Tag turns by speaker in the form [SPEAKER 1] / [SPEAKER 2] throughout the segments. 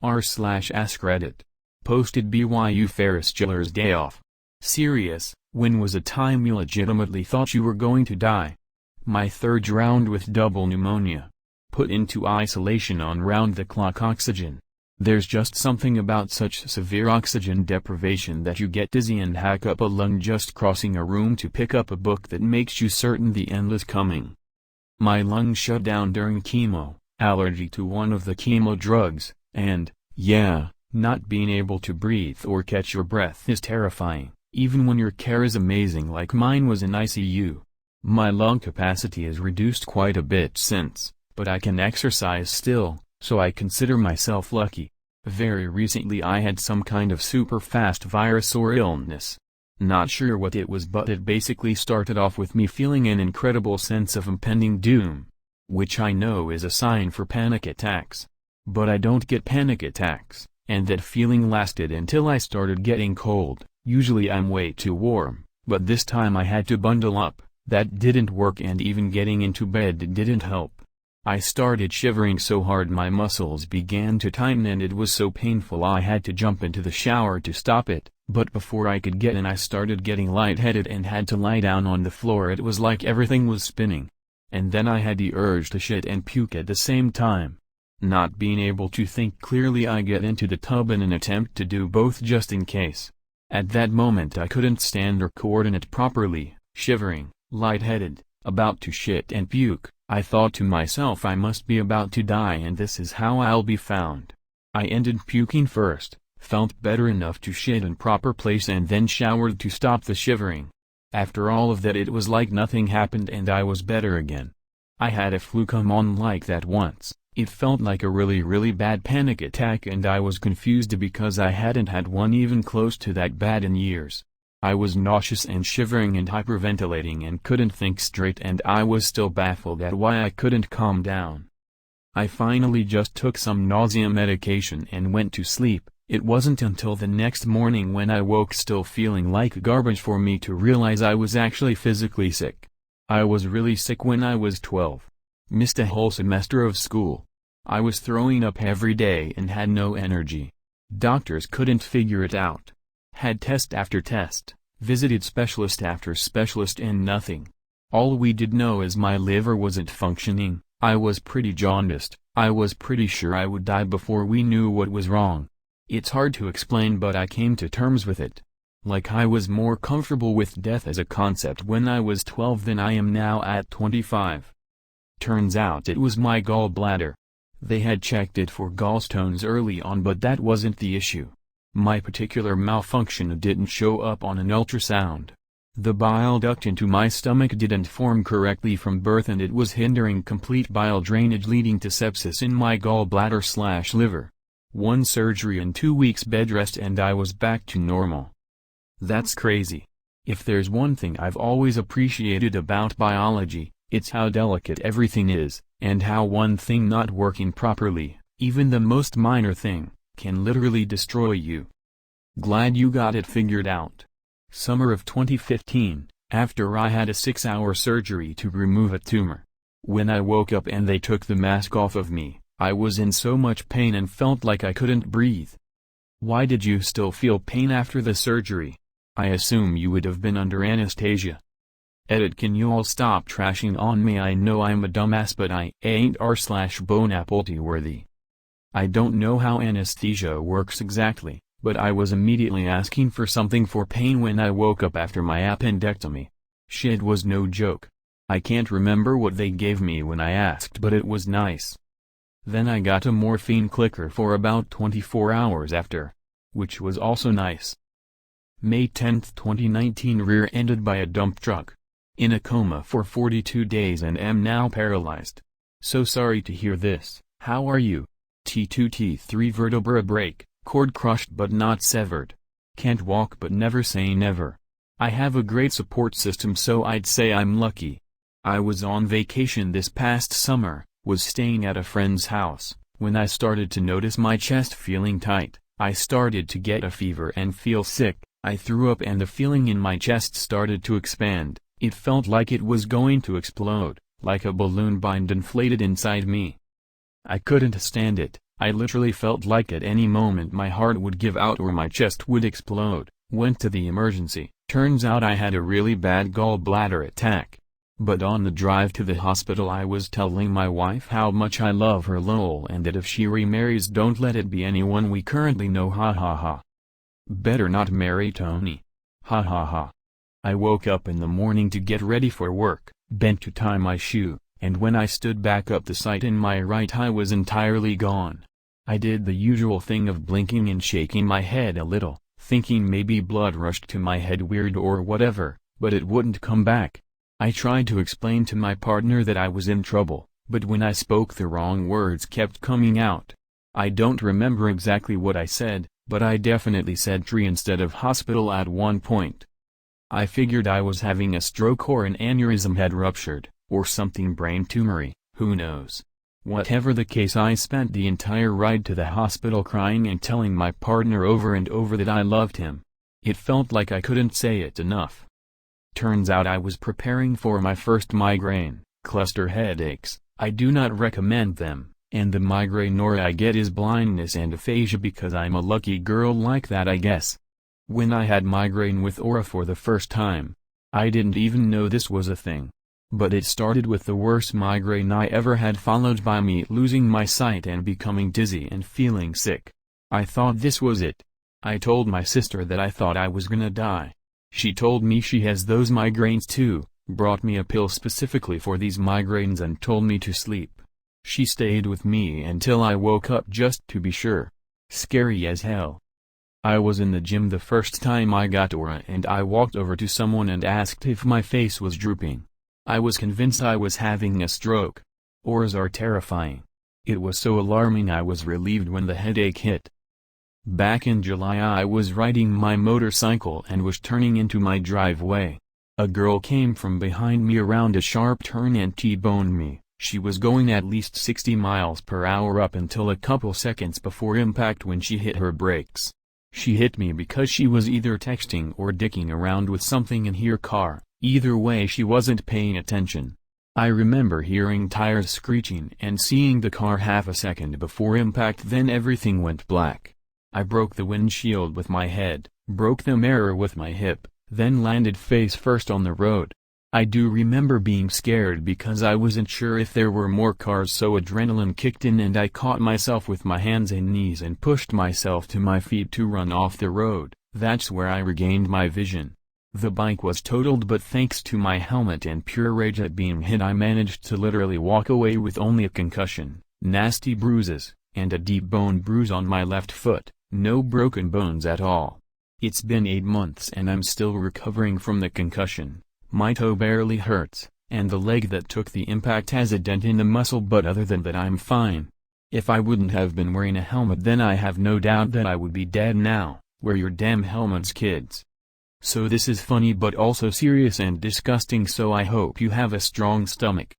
[SPEAKER 1] r/AskReddit. Posted BYU ferrisjuulersdayoff. Serious, when was a time you legitimately thought you were going to die? My third drowned with double pneumonia. Put into isolation on round-the-clock oxygen. There's just something about such severe oxygen deprivation that you get dizzy and hack up a lung just crossing a room to pick up a book that makes you certain the end is coming. My lungs shut down during chemo, allergy to one of the chemo drugs, and, yeah, not being able to breathe or catch your breath is terrifying, even when your care is amazing like mine was in ICU. My lung capacity is reduced quite a bit since, but I can exercise still, so I consider myself lucky. Very recently I had some kind of super fast virus or illness. Not sure what it was, but it basically started off with me feeling an incredible sense of impending doom. Which I know is a sign for panic attacks. But I don't get panic attacks, and that feeling lasted until I started getting cold. Usually I'm way too warm, but this time I had to bundle up. That didn't work, and even getting into bed didn't help. I started shivering so hard my muscles began to tighten and it was so painful I had to jump into the shower to stop it, but before I could get in I started getting lightheaded and had to lie down on the floor. It was like everything was spinning. And then I had the urge to shit and puke at the same time. Not being able to think clearly, I get into the tub in an attempt to do both just in case. At that moment I couldn't stand or coordinate properly, shivering, lightheaded, about to shit and puke. I thought to myself, I must be about to die and this is how I'll be found. I ended puking first, felt better enough to shit in proper place, and then showered to stop the shivering. After all of that it was like nothing happened and I was better again. I had a flu come on like that once. It felt like a really bad panic attack and I was confused because I hadn't had one even close to that bad in years. I was nauseous and shivering and hyperventilating and couldn't think straight, and I was still baffled at why I couldn't calm down. I finally just took some nausea medication and went to sleep. It wasn't until the next morning when I woke still feeling like garbage for me to realize I was actually physically sick. I was really sick when I was 12. Missed a whole semester of school. I was throwing up every day and had no energy. Doctors couldn't figure it out. Had test after test, visited specialist after specialist, and nothing. All we did know is my liver wasn't functioning. I was pretty jaundiced. I was pretty sure I would die before we knew what was wrong. It's hard to explain, but I came to terms with it. Like I was more comfortable with death as a concept when I was 12 than I am now at 25. Turns out it was my gallbladder. They had checked it for gallstones early on, but that wasn't the issue. My particular malfunction didn't show up on an ultrasound. The bile duct into my stomach didn't form correctly from birth and it was hindering complete bile drainage, leading to sepsis in my gallbladder/liver. One surgery and 2 weeks bed rest and I was back to normal. That's crazy. If there's one thing I've always appreciated about biology, it's how delicate everything is, and how one thing not working properly, even the most minor thing, can literally destroy you. Glad you got it figured out. Summer of 2015, after I had a 6-hour surgery to remove a tumor. When I woke up and they took the mask off of me, I was in so much pain and felt like I couldn't breathe. Why did you still feel pain after the surgery? I assume you would have been under anesthesia. Edit: can you all stop trashing on me? I know I'm a dumbass, but I ain't r/boneapple worthy. I don't know how anesthesia works exactly, but I was immediately asking for something for pain when I woke up after my appendectomy. Shit was no joke. I can't remember what they gave me when I asked, but it was nice. Then I got a morphine clicker for about 24 hours after, which was also nice. May 10, 2019, rear-ended by a dump truck. In a coma for 42 days and am now paralyzed. So sorry to hear this. How are you? T2 T3 vertebra break, cord crushed but not severed. Can't walk but never say never. I have a great support system, so I'd say I'm lucky. I was on vacation this past summer, was staying at a friend's house, when I started to notice my chest feeling tight. I started to get a fever and feel sick. I threw up and the feeling in my chest started to expand. It felt like it was going to explode, like a balloon being inflated inside me. I couldn't stand it, I literally felt like at any moment my heart would give out or my chest would explode. Went to the emergency. Turns out I had a really bad gallbladder attack. But on the drive to the hospital I was telling my wife how much I love her lol, and that if she remarries don't let it be anyone we currently know, ha ha ha. Better not marry Tony. Ha ha ha. I woke up in the morning to get ready for work, bent to tie my shoe, and when I stood back up the sight in my right eye was entirely gone. I did the usual thing of blinking and shaking my head a little, thinking maybe blood rushed to my head weird or whatever, but it wouldn't come back. I tried to explain to my partner that I was in trouble, but when I spoke the wrong words kept coming out. I don't remember exactly what I said, but I definitely said tree instead of hospital at one point. I figured I was having a stroke or an aneurysm had ruptured, or something brain tumory, who knows. Whatever the case, I spent the entire ride to the hospital crying and telling my partner over and over that I loved him. It felt like I couldn't say it enough. Turns out I was preparing for my first migraine, cluster headaches. I do not recommend them, and the migraine I get is blindness and aphasia because I'm a lucky girl like that, I guess. When I had migraine with aura for the first time, I didn't even know this was a thing. But it started with the worst migraine I ever had, followed by me losing my sight and becoming dizzy and feeling sick. I thought this was it. I told my sister that I thought I was gonna die. She told me she has those migraines too, brought me a pill specifically for these migraines and told me to sleep. She stayed with me until I woke up just to be sure. Scary as hell. I was in the gym the first time I got aura and I walked over to someone and asked if my face was drooping. I was convinced I was having a stroke. Auras are terrifying. It was so alarming I was relieved when the headache hit. Back in July I was riding my motorcycle and was turning into my driveway. A girl came from behind me around a sharp turn and T-boned me. She was going at least 60 miles per hour up until a couple seconds before impact when she hit her brakes. She hit me because she was either texting or dicking around with something in her car. Either way she wasn't paying attention. I remember hearing tires screeching and seeing the car half a second before impact, then everything went black. I broke the windshield with my head, broke the mirror with my hip, then landed face first on the road. I do remember being scared because I wasn't sure if there were more cars, so adrenaline kicked in and I caught myself with my hands and knees and pushed myself to my feet to run off the road. That's where I regained my vision. The bike was totaled, but thanks to my helmet and pure rage at being hit I managed to literally walk away with only a concussion, nasty bruises, and a deep bone bruise on my left foot, no broken bones at all. It's been 8 months and I'm still recovering from the concussion. My toe barely hurts, and the leg that took the impact has a dent in the muscle, but other than that I'm fine. If I wouldn't have been wearing a helmet then I have no doubt that I would be dead now. Wear your damn helmets, kids. So this is funny but also serious and disgusting, so I hope you have a strong stomach.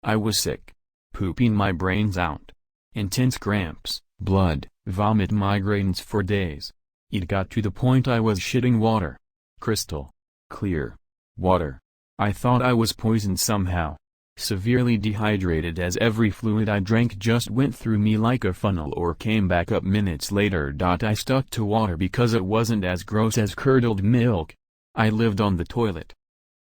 [SPEAKER 1] I was sick. Pooping my brains out. Intense cramps, blood, vomit, migraines for days. It got to the point I was shitting water. Crystal clear water. I thought I was poisoned somehow. Severely dehydrated as every fluid I drank just went through me like a funnel or came back up minutes later. I stuck to water because it wasn't as gross as curdled milk. I lived on the toilet.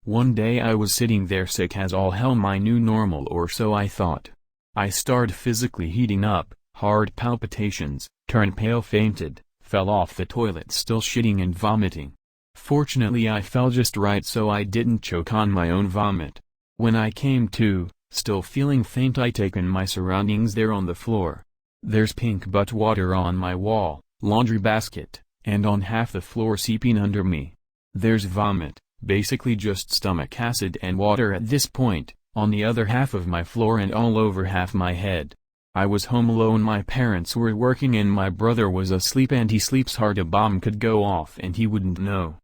[SPEAKER 1] One day I was sitting there sick as all hell, my new normal or so I thought. I started physically heating up, hard palpitations, turned pale, fainted, fell off the toilet still shitting and vomiting. Fortunately I fell just right so I didn't choke on my own vomit. When I came to, still feeling faint, I taken my surroundings there on the floor. There's pink butt water on my wall, laundry basket, and on half the floor seeping under me. There's vomit, basically just stomach acid and water at this point, on the other half of my floor and all over half my head. I was home alone, my parents were working and my brother was asleep, and he sleeps hard, a bomb could go off and he wouldn't know.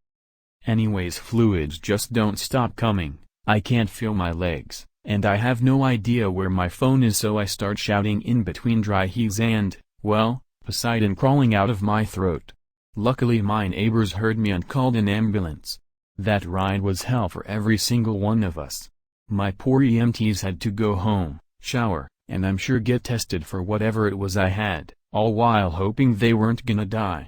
[SPEAKER 1] Anyways, fluids just don't stop coming. I can't feel my legs, and I have no idea where my phone is, so I start shouting in between dry heaves and, well, Poseidon crawling out of my throat. Luckily my neighbors heard me and called an ambulance. That ride was hell for every single one of us. My poor EMTs had to go home, shower, and I'm sure get tested for whatever it was I had, all while hoping they weren't gonna die.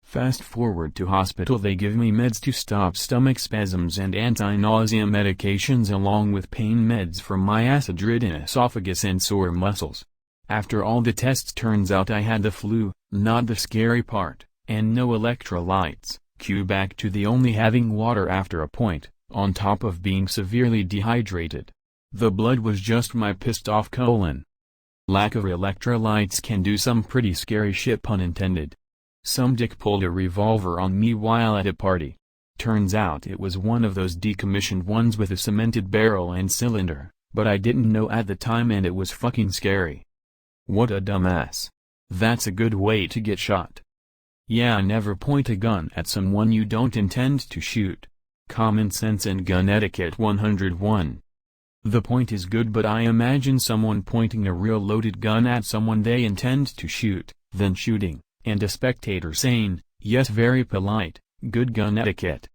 [SPEAKER 1] Fast forward to hospital, they give me meds to stop stomach spasms and anti-nausea medications along with pain meds for my acid-ridden esophagus and sore muscles. After all the tests, turns out I had the flu, not the scary part, and no electrolytes. Cue back to the only having water after a point, on top of being severely dehydrated. The blood was just my pissed off colon. Lack of electrolytes can do some pretty scary shit, pun intended. Some dick pulled a revolver on me while at a party. Turns out it was one of those decommissioned ones with a cemented barrel and cylinder, but I didn't know at the time and it was fucking scary. What a dumbass. That's a good way to get shot. Yeah, never point a gun at someone you don't intend to shoot. Common sense and gun etiquette 101. The point is good, but I imagine someone pointing a real loaded gun at someone they intend to shoot, then shooting, and a spectator saying, yes, very polite, good gun etiquette.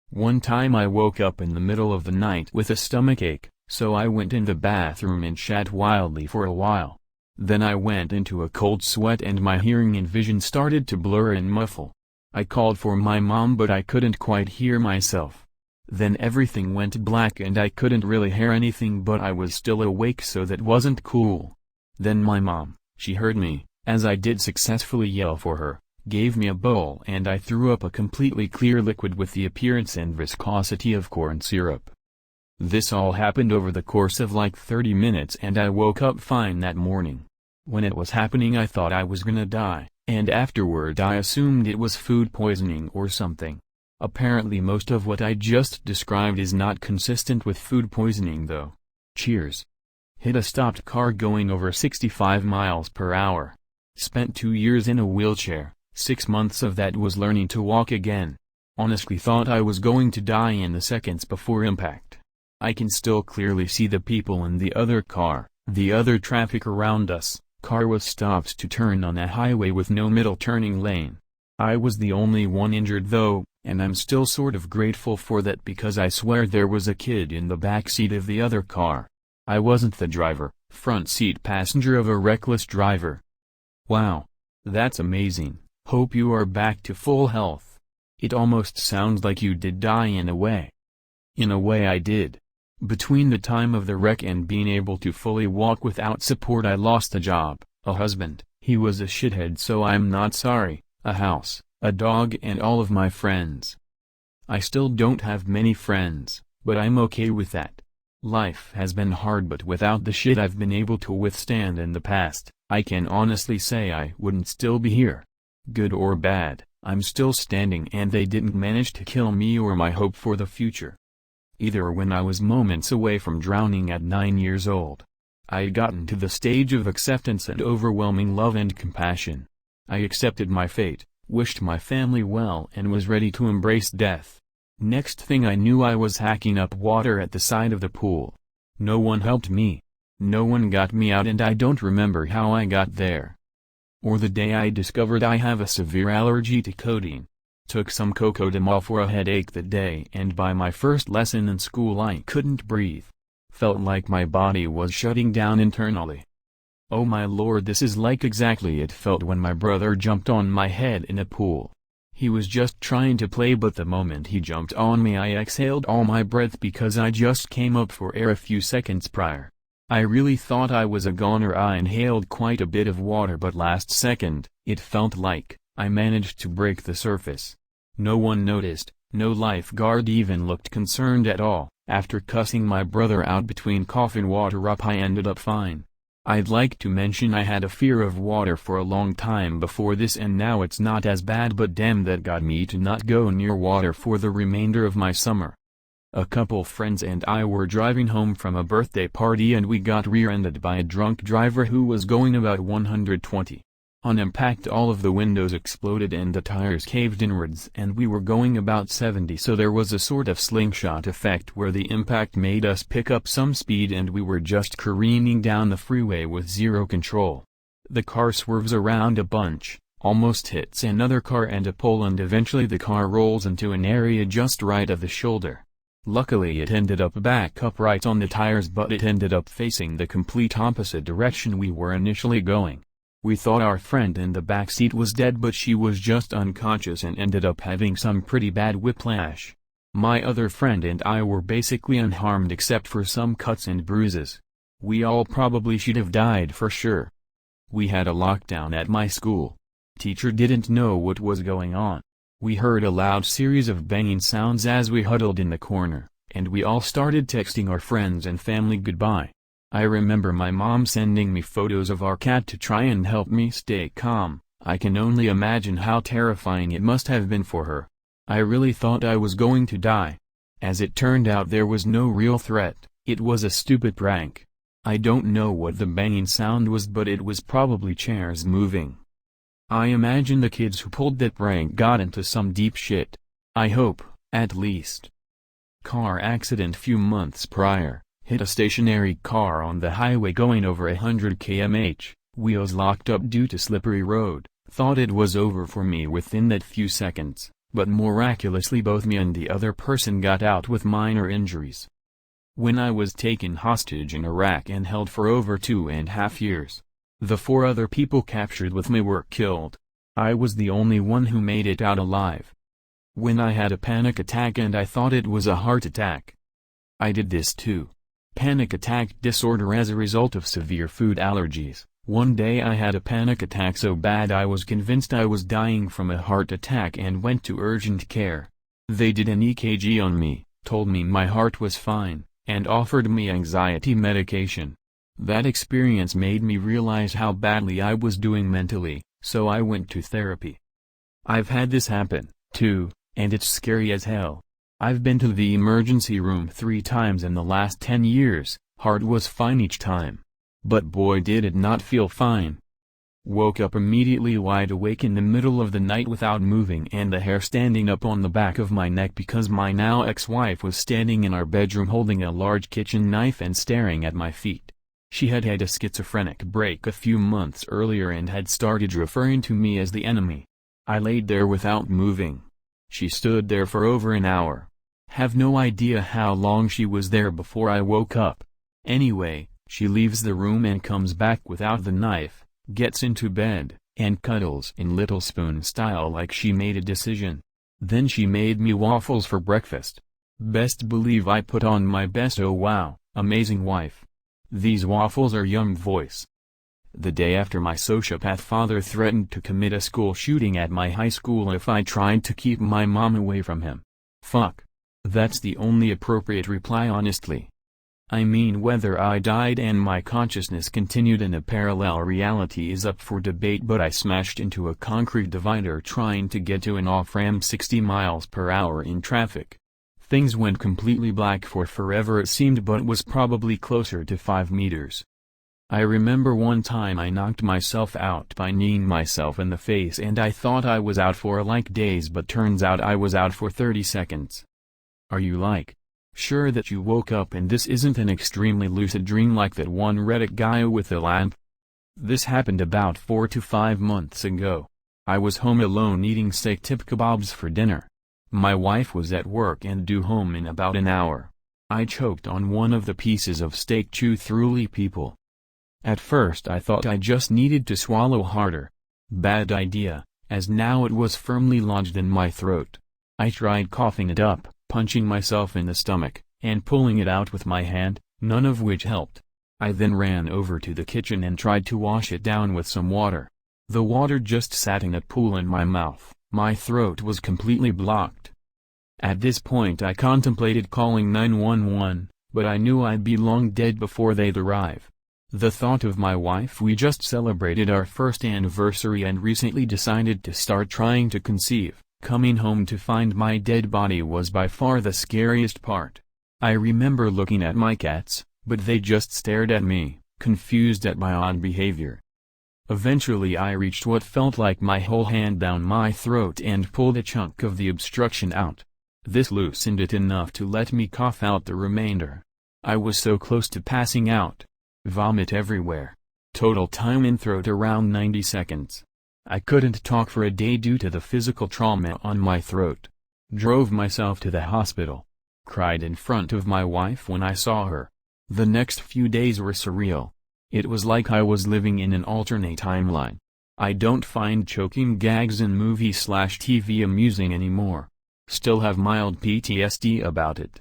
[SPEAKER 1] One time I woke up in the middle of the night with a stomachache, so I went in the bathroom and shat wildly for a while. Then I went into a cold sweat and my hearing and vision started to blur and muffle. I called for my mom but I couldn't quite hear myself. Then everything went black and I couldn't really hear anything, but I was still awake, so that wasn't cool. Then my mom, she heard me, as I did successfully yell for her, gave me a bowl and I threw up a completely clear liquid with the appearance and viscosity of corn syrup. This all happened over the course of like 30 minutes and I woke up fine that morning. When it was happening I thought I was gonna die, and afterward I assumed it was food poisoning or something. Apparently most of what I just described is not consistent with food poisoning though. Cheers. Hit a stopped car going over 65 miles per hour. Spent 2 years in a wheelchair, 6 months of that was learning to walk again. Honestly thought I was going to die in the seconds before impact. I can still clearly see the people in the other car, the other traffic around us. Car was stopped to turn on a highway with no middle turning lane. I was the only one injured though, and I'm still sort of grateful for that because I swear there was a kid in the back seat of the other car. I wasn't the driver, front seat passenger of a reckless driver. Wow. That's amazing. Hope you are back to full health. It almost sounds like you did die in a way. In a way I did. Between the time of the wreck and being able to fully walk without support I lost a job, a husband, he was a shithead so I'm not sorry, a house, a dog and all of my friends. I still don't have many friends, but I'm okay with that. Life has been hard, but without the shit I've been able to withstand in the past, I can honestly say I wouldn't still be here. Good or bad, I'm still standing and they didn't manage to kill me or my hope for the future. Either when I was moments away from drowning at 9 years old. I had gotten to the stage of acceptance and overwhelming love and compassion. I accepted my fate, wished my family well and was ready to embrace death. Next thing I knew I was hacking up water at the side of the pool. No one helped me. No one got me out and I don't remember how I got there. Or the day I discovered I have a severe allergy to codeine. Took some Cocodamol for a headache that day and by my first lesson in school I couldn't breathe. Felt like my body was shutting down internally. Oh my lord, this is like exactly it felt when my brother jumped on my head in a pool. He was just trying to play but the moment he jumped on me I exhaled all my breath because I just came up for air a few seconds prior. I really thought I was a goner. I inhaled quite a bit of water but last second, it felt like I managed to break the surface. No one noticed, no lifeguard even looked concerned at all. After cussing my brother out between cough and water up I ended up fine. I'd like to mention I had a fear of water for a long time before this and now it's not as bad, but damn, that got me to not go near water for the remainder of my summer. A couple friends and I were driving home from a birthday party and we got rear-ended by a drunk driver who was going about 120. On impact all of the windows exploded and the tires caved inwards and we were going about 70, so there was a sort of slingshot effect where the impact made us pick up some speed and we were just careening down the freeway with zero control. The car swerves around a bunch, almost hits another car and a pole, and eventually the car rolls into an area just right of the shoulder. Luckily it ended up back upright on the tires, but it ended up facing the complete opposite direction we were initially going. We thought our friend in the back seat was dead, but she was just unconscious and ended up having some pretty bad whiplash. My other friend and I were basically unharmed except for some cuts and bruises. We all probably should have died for sure. We had a lockdown at my school. Teacher didn't know what was going on. We heard a loud series of banging sounds as we huddled in the corner, and we all started texting our friends and family goodbye. I remember my mom sending me photos of our cat to try and help me stay calm. I can only imagine how terrifying it must have been for her. I really thought I was going to die. As it turned out, there was no real threat. It was a stupid prank. I don't know what the banging sound was, but it was probably chairs moving. I imagine the kids who pulled that prank got into some deep shit. I hope, at least. Car accident few months prior. Hit a stationary car on the highway going over 100 km/h, wheels locked up due to slippery road. Thought it was over for me within that few seconds, but miraculously both me and the other person got out with minor injuries. When I was taken hostage in Iraq and held for over 2.5 years, the 4 other people captured with me were killed. I was the only one who made it out alive. When I had a panic attack and I thought it was a heart attack. I did this too. Panic attack disorder as a result of severe food allergies. One day I had a panic attack so bad I was convinced I was dying from a heart attack and went to urgent care. They did an EKG on me, told me my heart was fine, and offered me anxiety medication. That experience made me realize how badly I was doing mentally, so I went to therapy. I've had this happen, too, and it's scary as hell. I've been to the emergency room 3 times in the last 10 years, heart was fine each time. But boy did it not feel fine. Woke up immediately wide awake in the middle of the night without moving and the hair standing up on the back of my neck because my now ex-wife was standing in our bedroom holding a large kitchen knife and staring at my feet. She had had a schizophrenic break a few months earlier and had started referring to me as the enemy. I laid there without moving. She stood there for over an hour. Have no idea how long she was there before I woke up. Anyway, she leaves the room and comes back without the knife, gets into bed, and cuddles in little spoon style like she made a decision. Then she made me waffles for breakfast. Best believe I put on my best "oh wow, amazing wife. These waffles are yum" voice. The day after, my sociopath father threatened to commit a school shooting at my high school if I tried to keep my mom away from him. Fuck. That's the only appropriate reply, honestly. I mean, whether I died and my consciousness continued in a parallel reality is up for debate, but I smashed into a concrete divider trying to get to an off-ramp 60 miles per hour in traffic. Things went completely black for forever it seemed, but was probably closer to 5 meters. I remember one time I knocked myself out by kneeing myself in the face and I thought I was out for like days, but turns out I was out for 30 seconds. Are you sure that you woke up and this isn't an extremely lucid dream like that one Reddit guy with a lamp? This happened about 4 to 5 months ago. I was home alone eating steak tip kebabs for dinner. My wife was at work and due home in about an hour. I choked on one of the pieces of steak chew throughly people. At first I thought I just needed to swallow harder. Bad idea, as now it was firmly lodged in my throat. I tried coughing it up, punching myself in the stomach, and pulling it out with my hand, none of which helped. I then ran over to the kitchen and tried to wash it down with some water. The water just sat in a pool in my mouth. My throat was completely blocked. At this point I contemplated calling 911, but I knew I'd be long dead before they'd arrive. The thought of my wife, we just celebrated our first anniversary and recently decided to start trying to conceive. Coming home to find my dead body was by far the scariest part. I remember looking at my cats, but they just stared at me, confused at my odd behavior. Eventually I reached what felt like my whole hand down my throat and pulled a chunk of the obstruction out. This loosened it enough to let me cough out the remainder. I was so close to passing out. Vomit everywhere. Total time in throat around 90 seconds. I couldn't talk for a day due to the physical trauma on my throat. Drove myself to the hospital. Cried in front of my wife when I saw her. The next few days were surreal. It was like I was living in an alternate timeline. I don't find choking gags in movies/TV amusing anymore. Still have mild PTSD about it.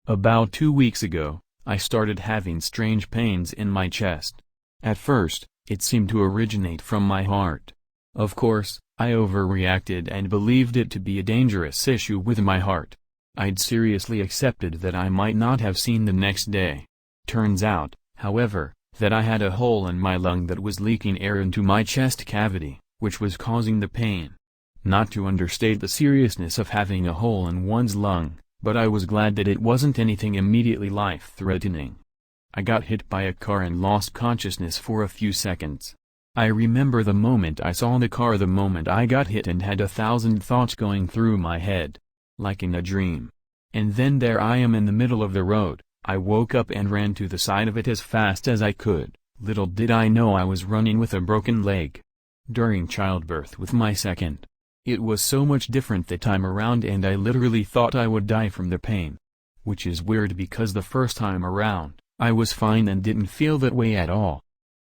[SPEAKER 1] About 2 weeks ago, I started having strange pains in my chest. At first, it seemed to originate from my heart. Of course, I overreacted and believed it to be a dangerous issue with my heart. I'd seriously accepted that I might not have seen the next day. Turns out, however, that I had a hole in my lung that was leaking air into my chest cavity, which was causing the pain. Not to understate the seriousness of having a hole in one's lung, but I was glad that it wasn't anything immediately life-threatening. I got hit by a car and lost consciousness for a few seconds. I remember the moment I saw the car, the moment I got hit, and had 1,000 thoughts going through my head. Like in a dream. And then there I am in the middle of the road. I woke up and ran to the side of it as fast as I could. Little did I know I was running with a broken leg. During childbirth with my second. It was so much different that time around, and I literally thought I would die from the pain. Which is weird because the first time around, I was fine and didn't feel that way at all.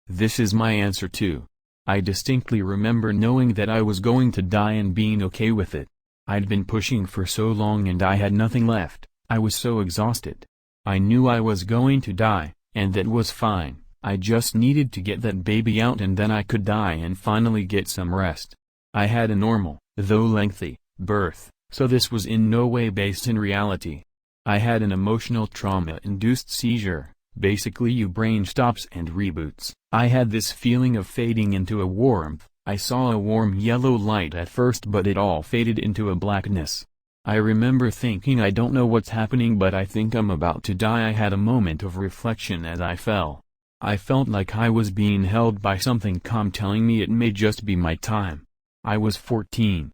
[SPEAKER 1] This is my answer too. I distinctly remember knowing that I was going to die and being okay with it. I'd been pushing for so long and I had nothing left. I was so exhausted. I knew I was going to die, and that was fine. I just needed to get that baby out and then I could die and finally get some rest. I had a normal, though lengthy, birth, so this was in no way based in reality. I had an emotional trauma-induced seizure. Basically your brain stops and reboots. I had this feeling of fading into a warmth. I saw a warm yellow light at first, but it all faded into a blackness. I remember thinking, I don't know what's happening, but I think I'm about to die. I had a moment of reflection as I fell. I felt like I was being held by something calm telling me it may just be my time. I was 14.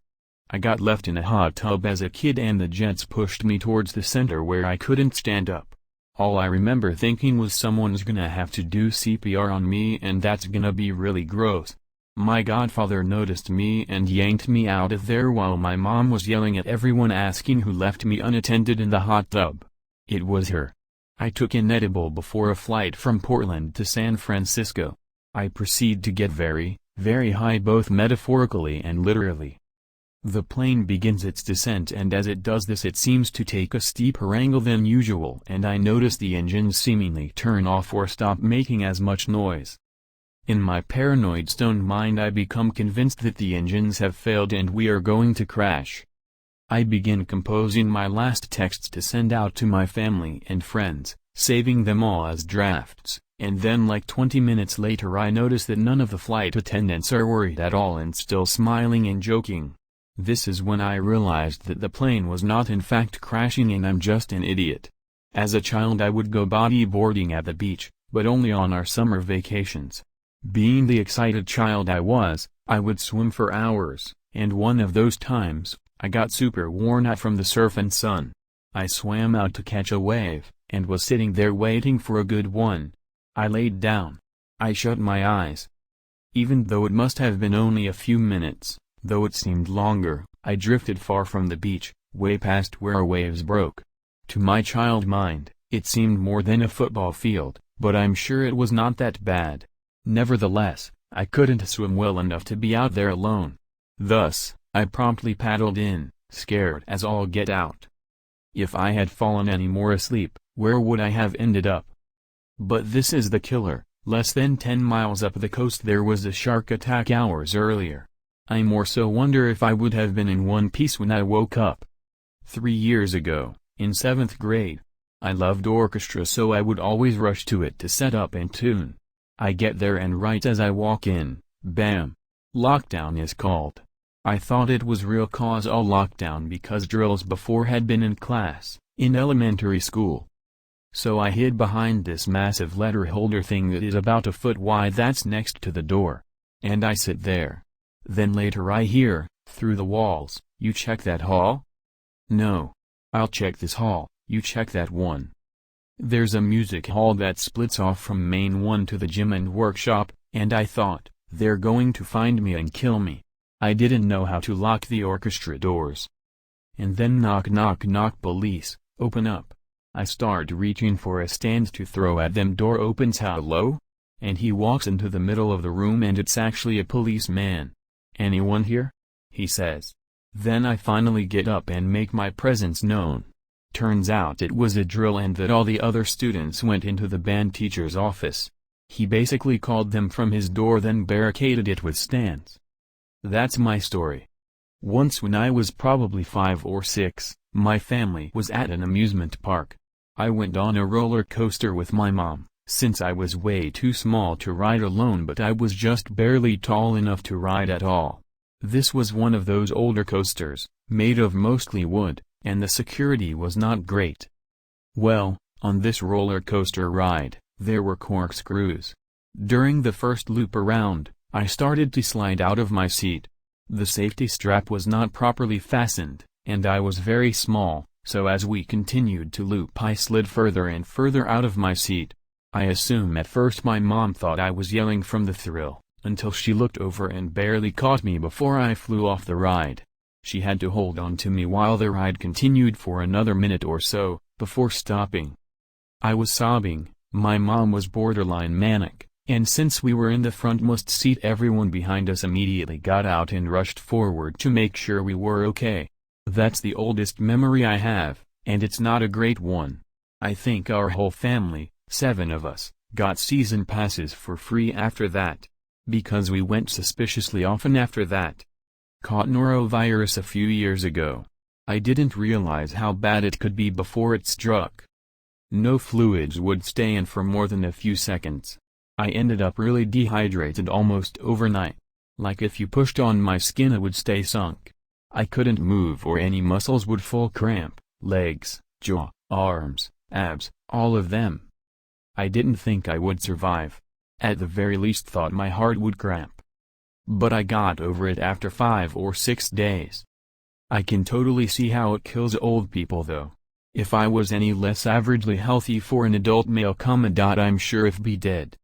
[SPEAKER 1] I got left in a hot tub as a kid and the jets pushed me towards the center where I couldn't stand up. All I remember thinking was someone's gonna have to do CPR on me and that's gonna be really gross. My godfather noticed me and yanked me out of there while my mom was yelling at everyone asking who left me unattended in the hot tub. It was her. I took an edible before a flight from Portland to San Francisco. I proceed to get very, very high, both metaphorically and literally. The plane begins its descent, and as it does this it seems to take a steeper angle than usual, and I notice the engines seemingly turn off or stop making as much noise. In my paranoid stone mind I become convinced that the engines have failed and we are going to crash. I begin composing my last texts to send out to my family and friends, saving them all as drafts, and then like 20 minutes later I notice that none of the flight attendants are worried at all and still smiling and joking. This is when I realized that the plane was not in fact crashing and I'm just an idiot. As a child I would go bodyboarding at the beach, but only on our summer vacations. Being the excited child I was, I would swim for hours, and one of those times, I got super worn out from the surf and sun. I swam out to catch a wave, and was sitting there waiting for a good one. I laid down. I shut my eyes. Even though it must have been only a few minutes, though it seemed longer, I drifted far from the beach, way past where waves broke. To my child mind, it seemed more than a football field, but I'm sure it was not that bad. Nevertheless, I couldn't swim well enough to be out there alone. Thus, I promptly paddled in, scared as all get out. If I had fallen any more asleep, where would I have ended up? But this is the killer. Less than 10 miles up the coast there was a shark attack hours earlier. I more so wonder if I would have been in one piece when I woke up. 3 years ago, in 7th grade, I loved orchestra, so I would always rush to it to set up and tune. I get there and right as I walk in, bam! Lockdown is called. I thought it was real cause all lockdown because drills before had been in class, in elementary school. So I hid behind this massive letter holder thing that is about a foot wide that's next to the door. And I sit there. Then later I hear, through the walls, "You check that hall?" "No. I'll check this hall, you check that one." There's a music hall that splits off from main one to the gym and workshop, and I thought, they're going to find me and kill me. I didn't know how to lock the orchestra doors. And then knock knock knock, police. Open up. I start reaching for a stand to throw at them. Door opens. Hello? And he walks into the middle of the room and it's actually a policeman. Anyone here? He says. Then I finally get up and make my presence known. Turns out it was a drill and that all the other students went into the band teacher's office. He basically called them from his door, then barricaded it with stands. That's my story. Once when I was probably 5 or 6, my family was at an amusement park. I went on a roller coaster with my mom, since I was way too small to ride alone, but I was just barely tall enough to ride at all. This was one of those older coasters, made of mostly wood, and the security was not great. Well, on this roller coaster ride, there were corkscrews. During the first loop around, I started to slide out of my seat. The safety strap was not properly fastened, and I was very small, so as we continued to loop I slid further and further out of my seat. I assume at first my mom thought I was yelling from the thrill, until she looked over and barely caught me before I flew off the ride. She had to hold on to me while the ride continued for another minute or so, before stopping. I was sobbing. My mom was borderline manic, and since we were in the frontmost seat, everyone behind us immediately got out and rushed forward to make sure we were okay. That's the oldest memory I have, and it's not a great one. I think our whole family, 7 of us, got season passes for free after that. Because we went suspiciously often after that. Caught norovirus a few years ago. I didn't realize how bad it could be before it struck. No fluids would stay in for more than a few seconds. I ended up really dehydrated almost overnight. Like if you pushed on my skin it would stay sunk. I couldn't move or any muscles would full cramp, legs, jaw, arms, abs, all of them. I didn't think I would survive. At the very least thought my heart would cramp. But I got over it after 5 or 6 days. I can totally see how it kills old people though. If I was any less averagely healthy for an adult male, I'm sure I'd be dead.